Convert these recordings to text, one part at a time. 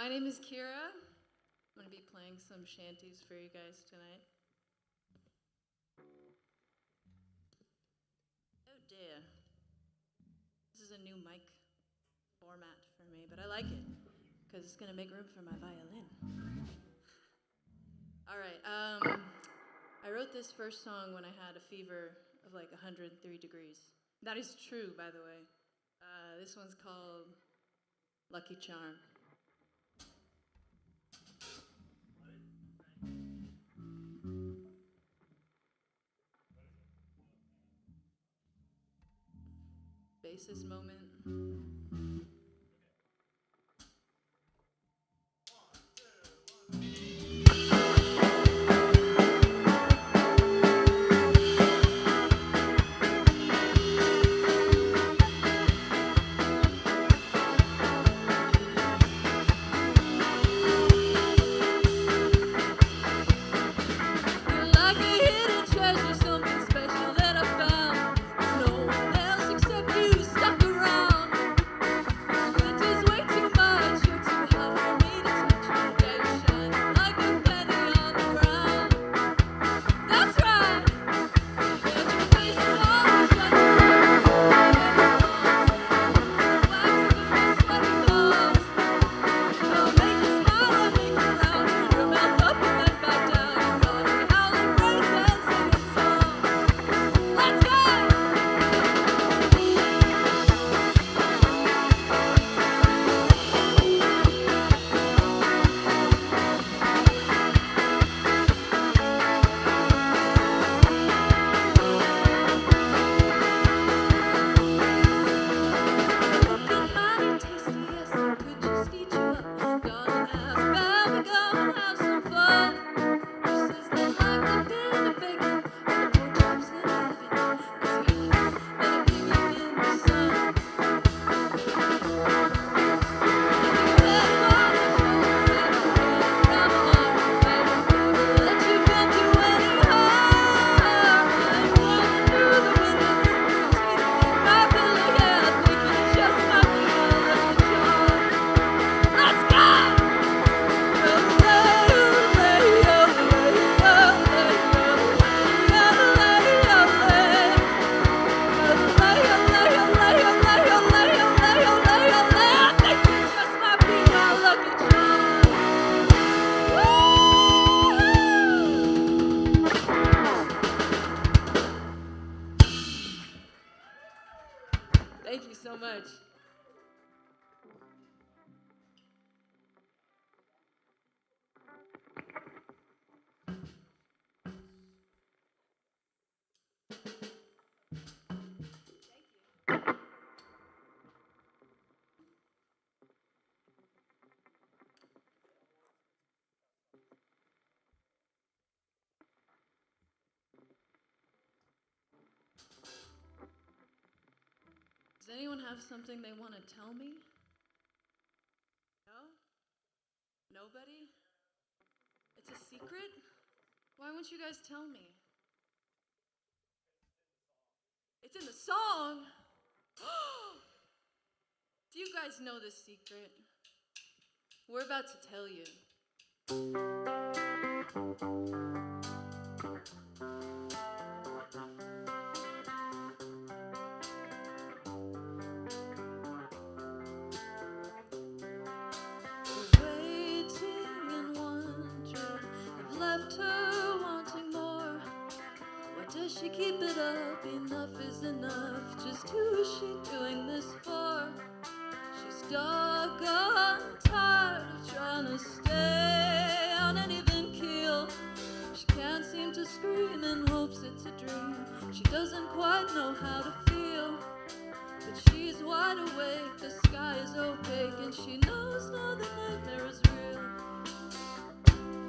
My name is Kira. I'm going to be playing some shanties for you guys tonight. Oh dear. This is a new mic format for me, but I like it because it's going to make room for my violin. All right. I wrote this first song when I had a fever of like 103 degrees. That is true, by the way. This one's called Lucky Charm. Bassist moment. Thank you so much. Does anyone have something they want to tell me? No? Nobody? It's a secret? Why won't you guys tell me? It's in the song! Do you guys know this secret? We're about to tell you. She keep it up, enough is enough. Just who is she doing this for? She's stuck on tired of trying to stay on an even keel. She can't seem to scream in hopes it's a dream. She doesn't quite know how to feel, but she's wide awake, the sky is opaque, and she knows now the nightmare is real.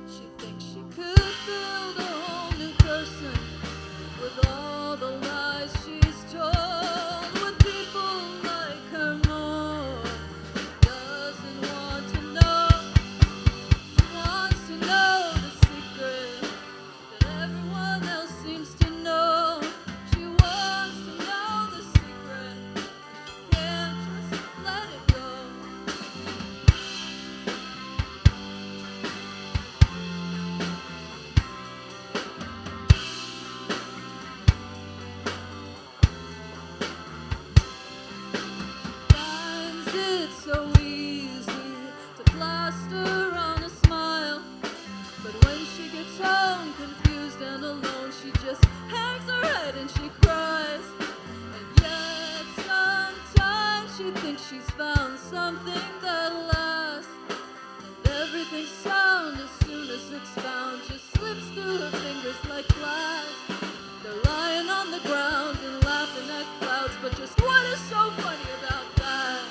She thinks she could build a whole new person with all the lies she's told, with people like her more. She doesn't want to know, she wants to know the secret that everyone else seems to know. She wants to know the secret, can't just let it go. it's so easy to plaster on a smile. But when she gets home, confused and alone, she just hangs her head and she cries. And yet sometimes she thinks she's found something that lasts. And everything sound, as soon as it's found, just slips through her fingers like glass. They're lying on the ground and laughing at clouds, but just what is so funny about that?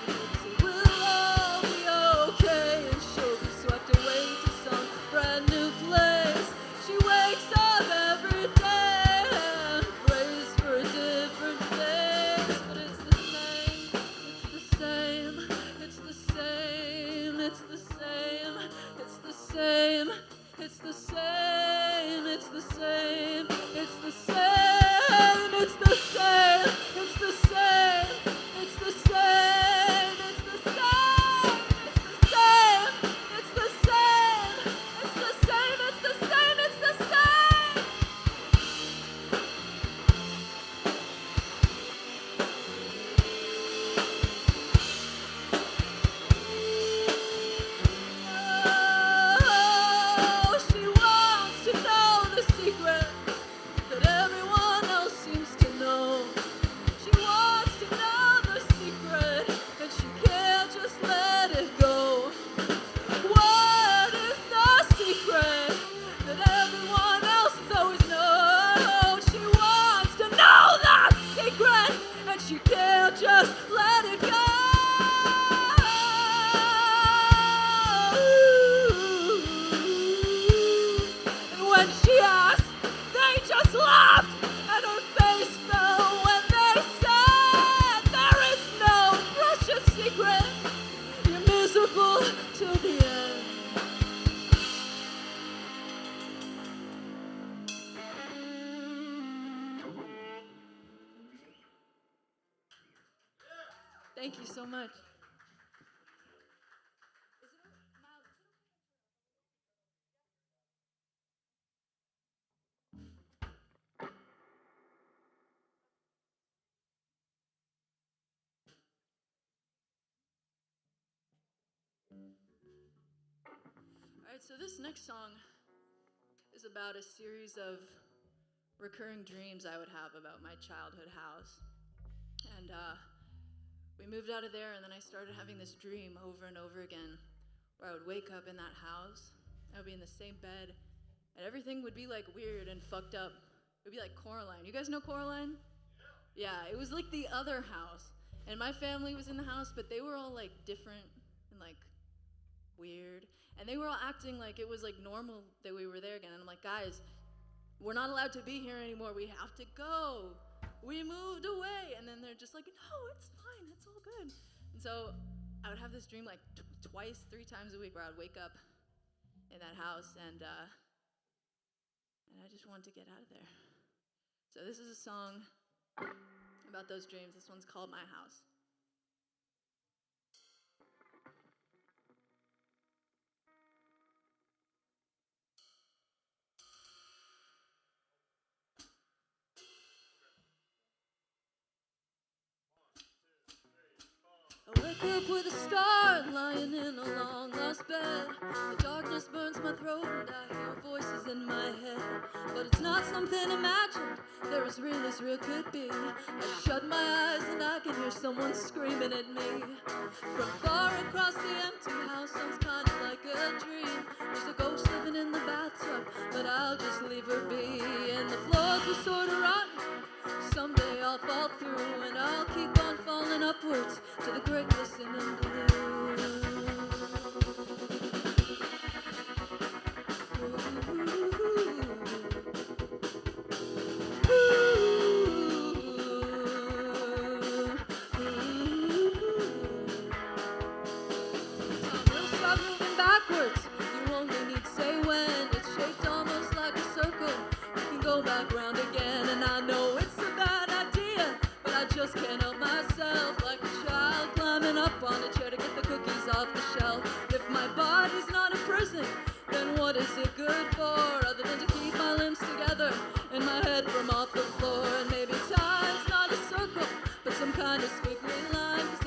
She hopes it will all be okay, and she'll be swept away to some brand new place. She wakes up every day and prays for a different face, but it's the same, it's the same, it's the same, it's the same, it's the same, it's the same, it's the same, it's the same, it's the same, it's the same, it's the same, it's the same, it's the same, it's the same, it's the same, it's the same. Oh, she wants to know the secret that everyone else seems to know. She wants to know the secret, and she can't just let it go. What is the secret that everyone else always knows? She wants to know the secret, and she can't just let it go. And when she asked, they just laughed, and her face fell when they said, there is no precious secret. You're miserable till the end. Thank you so much. All right, so this next song is about a series of recurring dreams I would have about my childhood house. And we moved out of there, and then I started having this dream over and over again where I would wake up in that house, I would be in the same bed, and everything would be like weird and fucked up. It would be like Coraline. You guys know Coraline? Yeah, it was like the other house. And my family was in the house, but they were all like different and like weird. And they were all acting like it was like normal that we were there again. And I'm like, guys, we're not allowed to be here anymore. We have to go. We moved away. And then they're just like, no, it's fine. It's all good. And so I would have this dream like twice, 3 times a week where I would wake up in that house and I just wanted to get out of there. So this is a song about those dreams. This one's called My House. I wake up with a start, lying in a long lost bed. The darkness burns my throat and I hear voices in my head. But it's not something imagined, they're as real could be. I shut my eyes and I can hear someone screaming at me. From far across the empty house, sounds kind of like a dream. There's a ghost living in the bathtub, but I'll just leave her be. And the floors are sort of rotten, someday I'll fall through, and I'll keep on falling upwards to the great listening blue. Time will stop moving backwards. You only need to say when. It's shaped almost like a circle. You can go back round again, and I know it's a bad idea, but I just can't help myself. Like a child climbing up on a chair to get the cookies off the shelf. If my body's not a prison, then what is it good for? Other than to keep my limbs together and my head from off the floor. And maybe time's not a circle, but some kind of squiggly line. 'Cause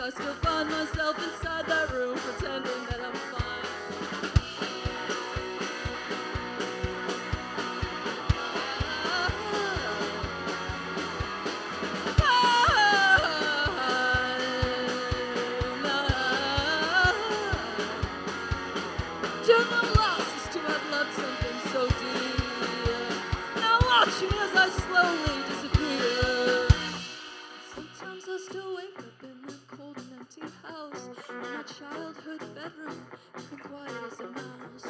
Sometimes I still wake up in that cold and empty house. In my childhood bedroom, keeping quiet as a mouse.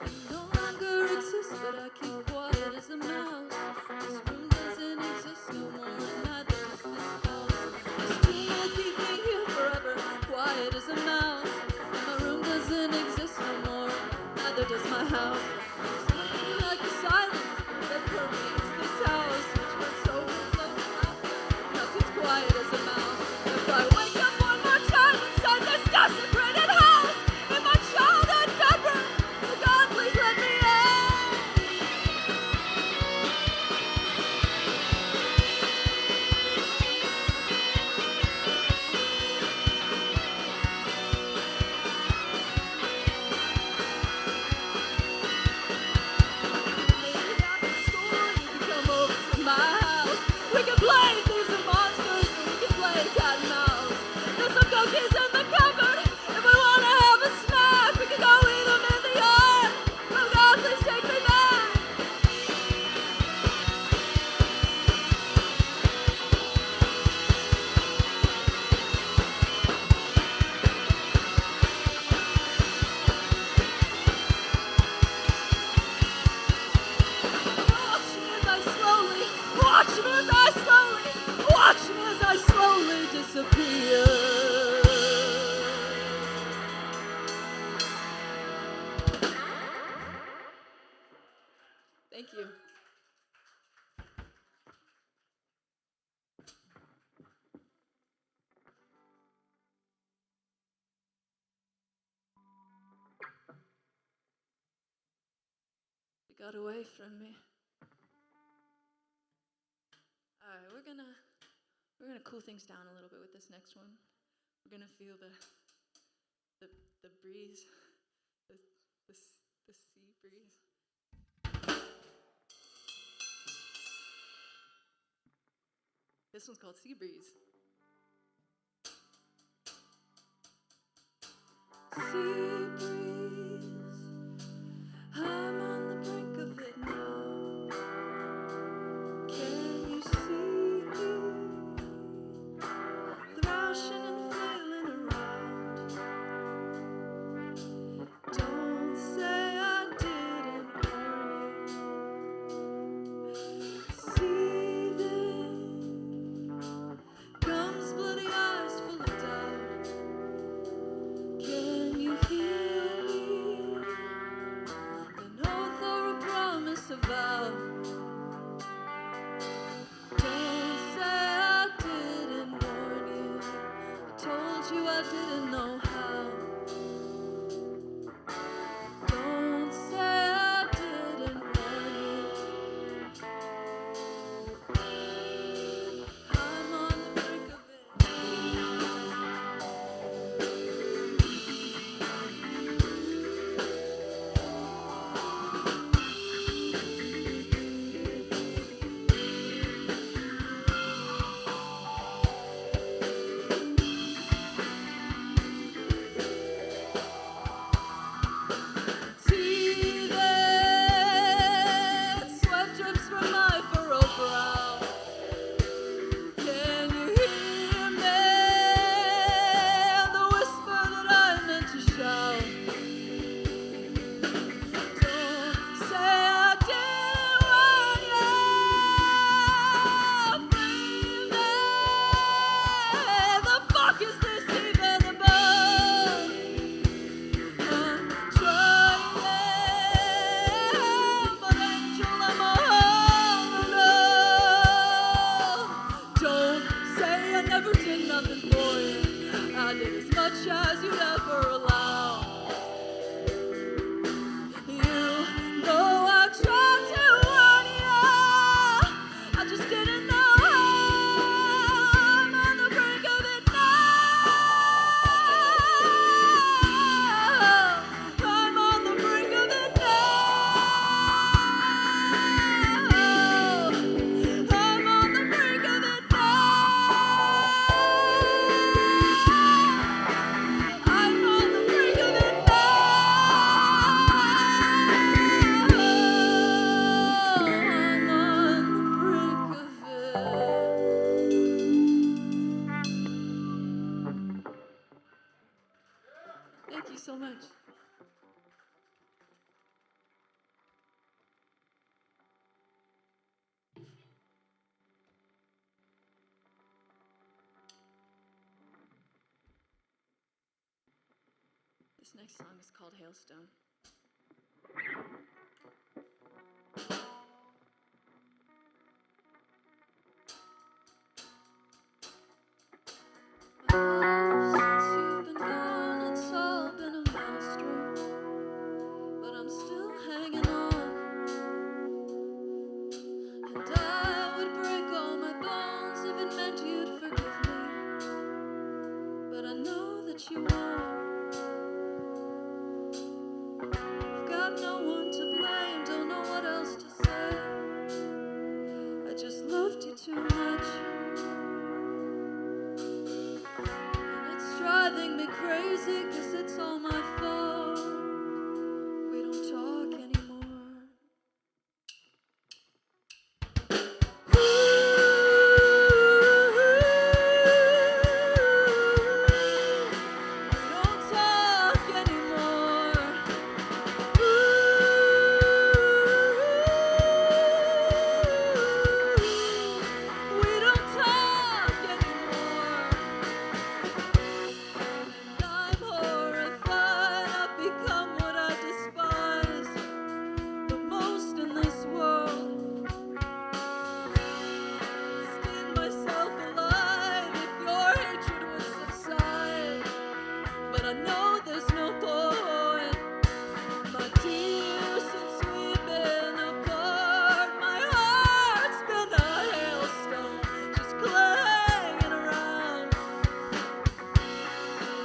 You no longer exist, but I keep quiet as a mouse. This room doesn't exist no more, and neither does this house. This tomb will keep me here forever, quiet as a mouse. And my room doesn't exist no more, neither does my house. There's nothing like the silence that permeates this house, which works overflows laughter, because it's quiet as a mouse. If I wake up one more time inside this desecrated house, in my childhood bedroom, oh God, please let me in. Maybe after school you can come over to my house. We can play thieves and monsters, or we can play cat and mouse. There's some cookies in the cupboard. If we want to have a snack, we can go eat them in the yard. Oh God, please take me back. Watch me as I slowly, watch me as I slowly, watch me as I slowly disappear. Thank you. You got away from me. All right, we're gonna cool things down a little bit with this next one. We're gonna feel the breeze, the sea breeze. This one's called Sea Breeze. Sea breeze, I'm on the brink of it now. Can you see me thrashing and flailing around? Don't say I didn't warn you. Seething gums, bloody eyes full of doubt. Can you hear me? An oath or a promise, a vow. Don't say I didn't warn you. I told you I didn't know how. Don't say I didn't warn you. I'm on the brink of it. I'm on the you so much. This next song is called Hailstone. Since you've been gone, it's all been a maelstrom, but I'm still hanging on. And I would break all my bones if it meant you'd forgive me, but I know that you won't. I've got no one to blame, don't know what else to say. I just loved you too much. Driving me crazy, 'cause it's all my fault. We don't talk anymore. We don't talk anymore. We don't talk anymore. And I'm horrified I've become what I despise the most in this world. Skin myself alive if your hatred would subside, but I know there's no point. My dear, since we've been apart, my heart's been a hailstone, just clanging around.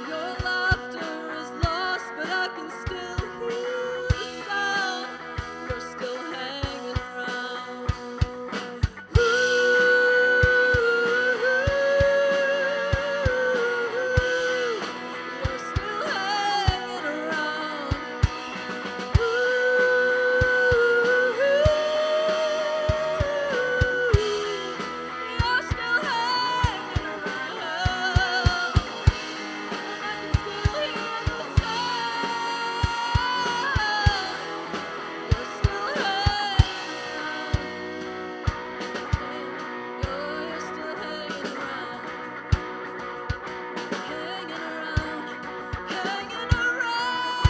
Your laughter is lost, but I can still hear the sound. You're still hanging around. You're still hanging around. You're still hanging around. And I can still hear the sound. You're still hanging around. You're still hanging around. Hanging around. Hanging around.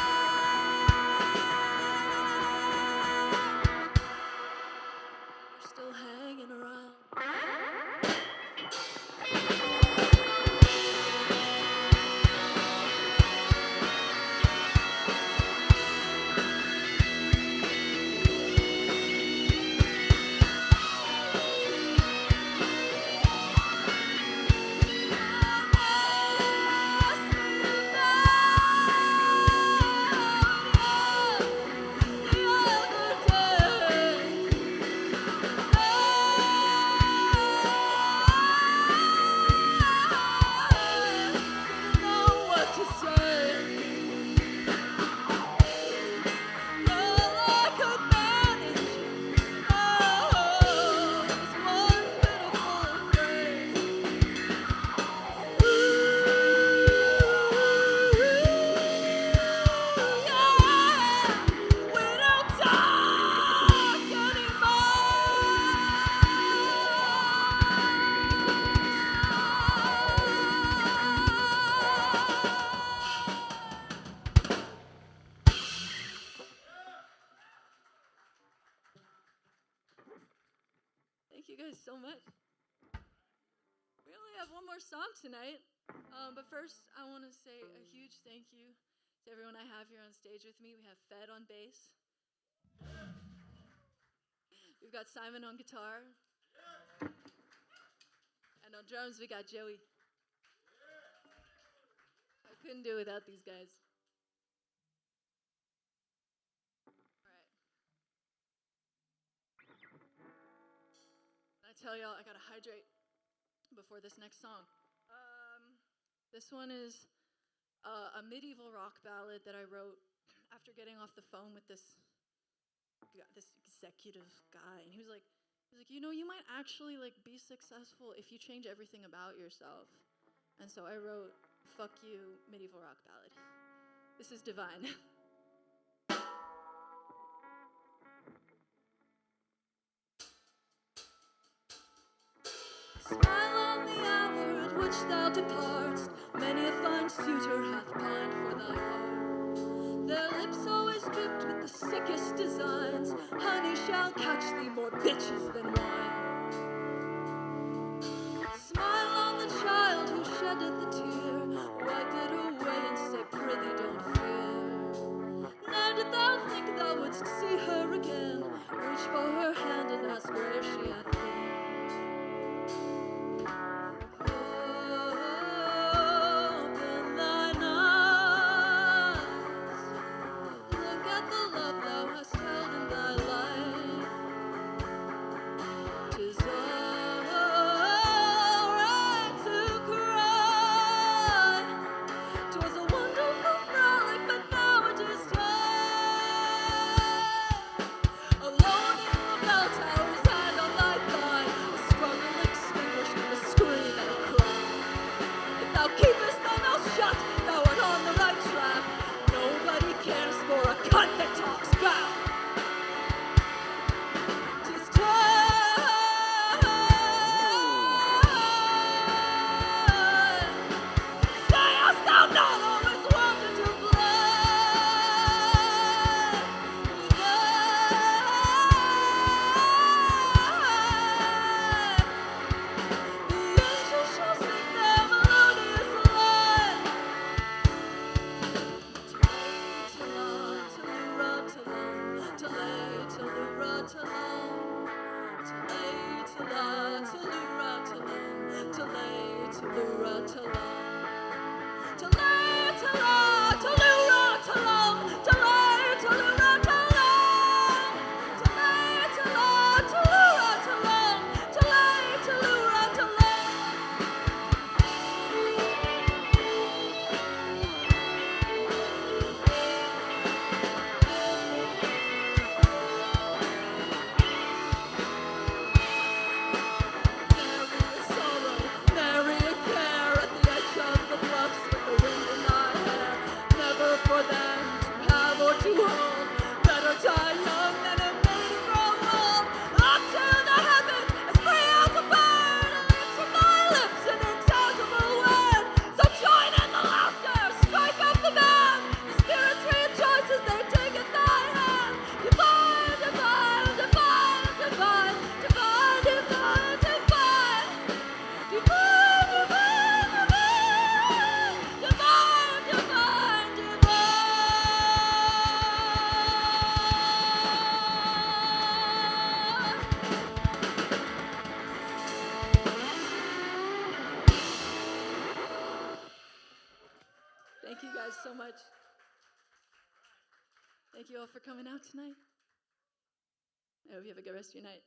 You're still hanging around. Thank you guys so much. We only have one more song tonight, but first I want to say a huge thank you to everyone I have here on stage with me. We have Fed on bass. We've got Simon on guitar. And on drums we got Joey. I couldn't do it without these guys. I tell y'all, I gotta hydrate before this next song. This one is a medieval rock ballad that I wrote after getting off the phone with this executive guy, and he's like, you know, you might actually like be successful if you change everything about yourself. And so I wrote "Fuck You" medieval rock ballad. This is divine. Smile on the hour at which thou departst. Many a fine suitor hath pined for thy heart. Their lips always dripped with the sickest designs. Honey shall catch thee more bitches than wine. Smile on the child who sheddeth the tear. Wipe it away and say, prithee don't fear. Now did thou think thou wouldst see her again? Reach for her hand and ask where she hath been. Open thine eyes. Look at the love thou hast held in thy life. 'Tis alright to cry. 'Twas a wonderful frolic, but now it is time. Alone in the bell tower's hand on thy thigh, a struggle extinguished with a scream and a cry. If thou keepest thy mouth shut, thou art on the right track. Nobody cares for a cunt that talks back. 'Tis time. Sayest thou not always wanted to fly? The angels shall sing their melodious line. Thank you guys so much. Thank you all for coming out tonight. I hope you have a good rest of your night.